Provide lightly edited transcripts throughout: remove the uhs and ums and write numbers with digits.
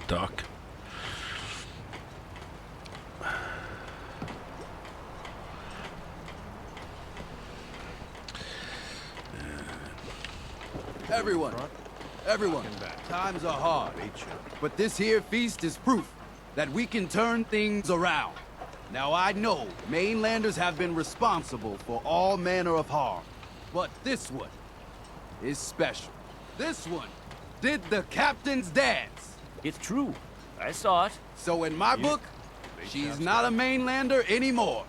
dock. Everyone, times are hard, but this here feast is proof that we can turn things around. Now I know mainlanders have been responsible for all manner of harm, but this one is special. This one did the captain's dance. It's true. I saw it. So in my book, she's not a mainlander anymore.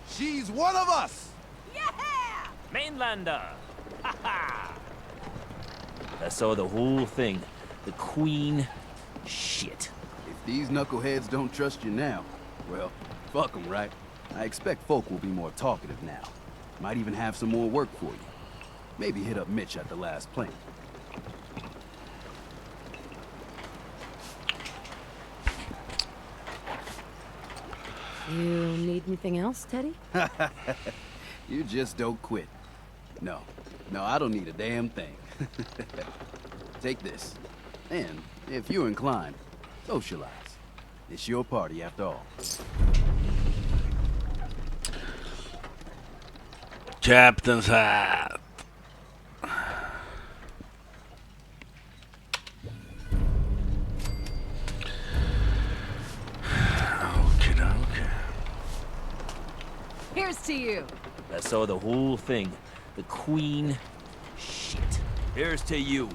She's one of us! Yeah! Mainlander! Ha ha! I saw the whole thing. The Queen... Shit. If these knuckleheads don't trust you now, well, fuck them, right? I expect folk will be more talkative now. Might even have some more work for you. Maybe hit up Mitch at the last plane. You need anything else, Teddy? You just don't quit. No, I don't need a damn thing. Take this. And, if you're inclined, socialize. It's your party after all. Captain's hat. Okay. Here's to you. I saw the whole thing. The Queen... Shit. Here's to you.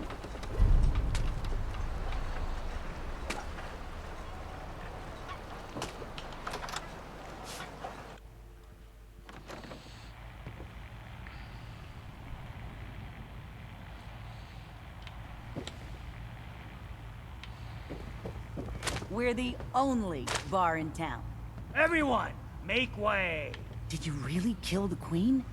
We're the only bar in town. Everyone, make way. Did you really kill the Queen?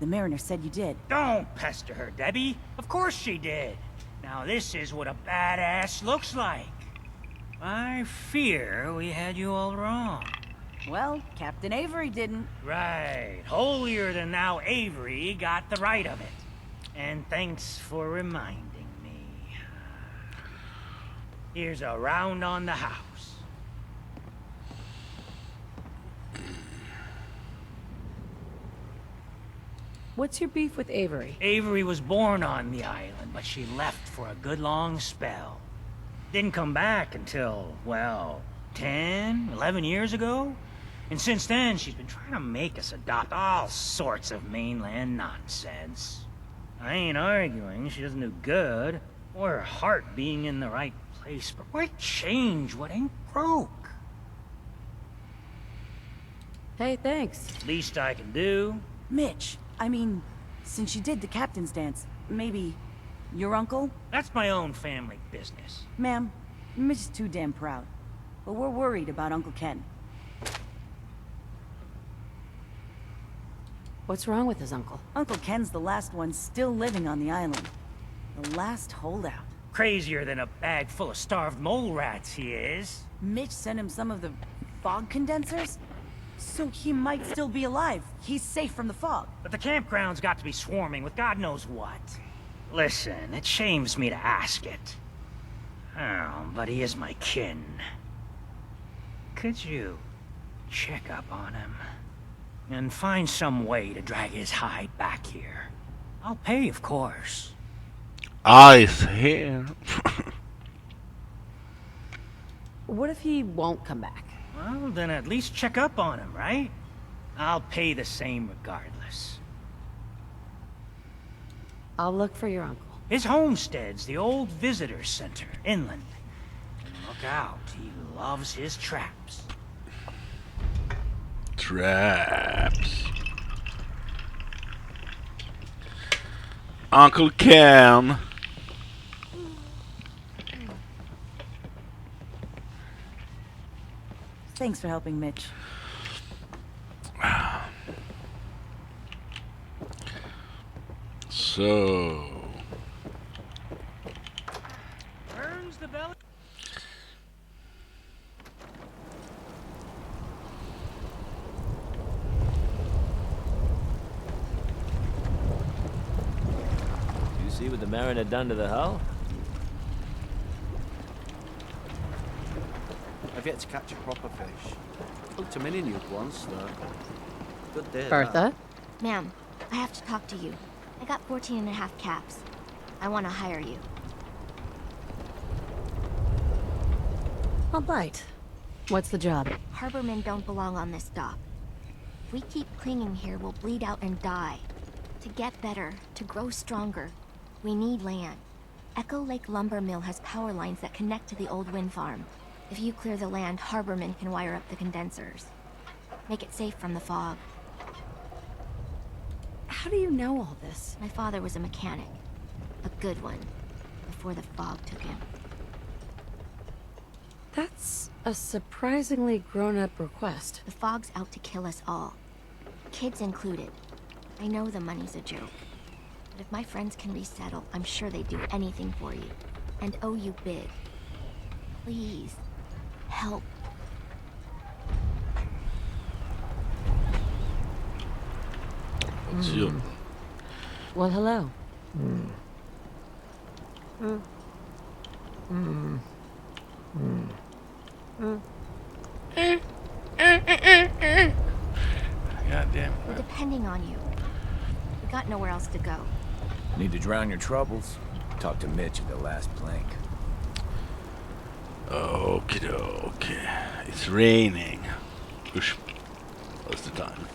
The Mariner said you did. Don't pester her, Debbie. Of course she did. Now this is what a badass looks like. I fear we had you all wrong. Well, Captain Avery didn't. Right. Holier than thou Avery got the right of it. And thanks for reminding me. Here's a round on the house. What's your beef with Avery? Avery was born on the island, but she left for a good long spell. Didn't come back until, well, 10, 11 years ago. And since then, she's been trying to make us adopt all sorts of mainland nonsense. I ain't arguing she doesn't do good, or her heart being in the right place, but why change what ain't broke? Hey, thanks. Least I can do. Mitch, I mean, since you did the captain's dance, maybe your uncle? That's my own family business. Ma'am, Mitch is too damn proud. But we're worried about Uncle Ken. What's wrong with his uncle? Uncle Ken's the last one still living on the island. The last holdout. Crazier than a bag full of starved mole rats, he is. Mitch sent him some of the fog condensers? So he might still be alive. He's safe from the fog. But the campground's got to be swarming with God knows what. Listen, it shames me to ask it. Oh, but he is my kin. Could you check up on him? And find some way to drag his hide back here. I'll pay, of course. Eyes here. What if he won't come back? Well, then at least check up on him, right? I'll pay the same regardless. I'll look for your uncle. His homestead's the old visitor center, inland. And look out, he loves his traps. Traps. Uncle Ken. Thanks for helping, Mitch. So... Burns the belly. You see what the Mariner done to the hull? I've yet to catch a proper fish. Hooked a mini nuke once, though. Good day. Bertha? Ma'am, I have to talk to you. I got 14 and a half caps. I want to hire you. I'll bite. What's the job? Harbormen don't belong on this dock. If we keep clinging here, we'll bleed out and die. To get better, to grow stronger, we need land. Echo Lake Lumber Mill has power lines that connect to the old wind farm. If you clear the land, Harbormen can wire up the condensers. Make it safe from the fog. How do you know all this? My father was a mechanic. A good one. Before the fog took him. That's a surprisingly grown-up request. The fog's out to kill us all. Kids included. I know the money's a joke. But if my friends can resettle, I'm sure they'd do anything for you. And owe you big. Please. Help. What's your... Well, hello. Goddamn. We're depending on you. We got nowhere else to go. Need to drown your troubles? Talk to Mitch at the last plank. Okay, okay. It's raining. Usch. What's the time?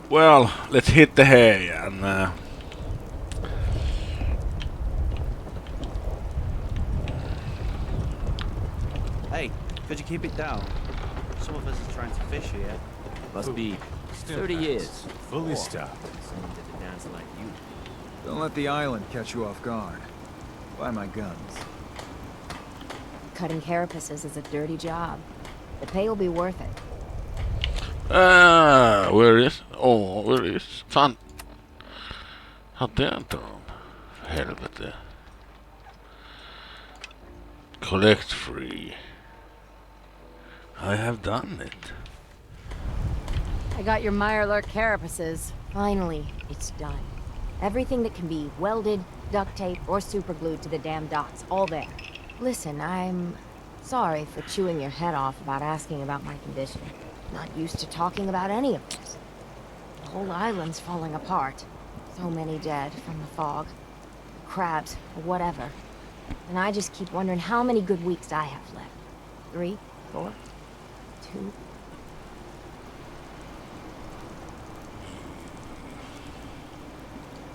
Well, let's hit the hay and Hey, could you keep it down? Some of us are trying to fish here. Must be 30 years. Fully stocked. Someone did a dance like you. Don't let the island catch you off guard. Buy my guns. Cutting carapaces is a dirty job. The pay will be worth it. where is? Oh, where is? Fan. Hade jag inte dem? För helvete. Collect free. I have done it. I got your Mirelurk carapaces. Finally, it's done. Everything that can be welded, duct tape, or superglued to the damn docks, all there. Listen, I'm sorry for chewing your head off about asking about my condition. Not used to talking about any of this. The whole island's falling apart. So many dead from the fog. Crabs, or whatever. And I just keep wondering how many good weeks I have left. 3, 4, 2...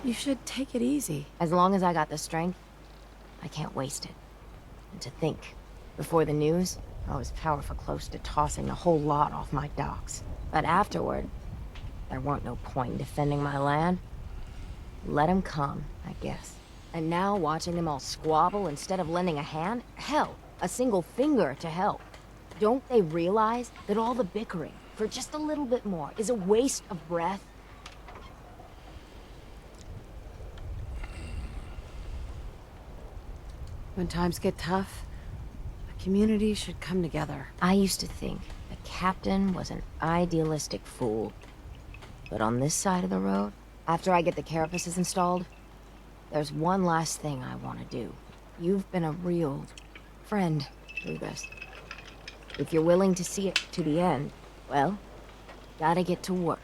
You should take it easy. As long as I got the strength, I can't waste it. And to think, before the news, I was powerful close to tossing the whole lot off my docks. But afterward, there weren't no point in defending my land. Let 'em come, I guess. And now watching them all squabble instead of lending a hand? Hell, a single finger to help. Don't they realize that all the bickering, for just a little bit more, is a waste of breath? When times get tough, a community should come together. I used to think the captain was an idealistic fool. But on this side of the road, after I get the carapaces installed, there's one last thing I want to do. You've been a real friend through this. If you're willing to see it to the end, well, gotta get to work.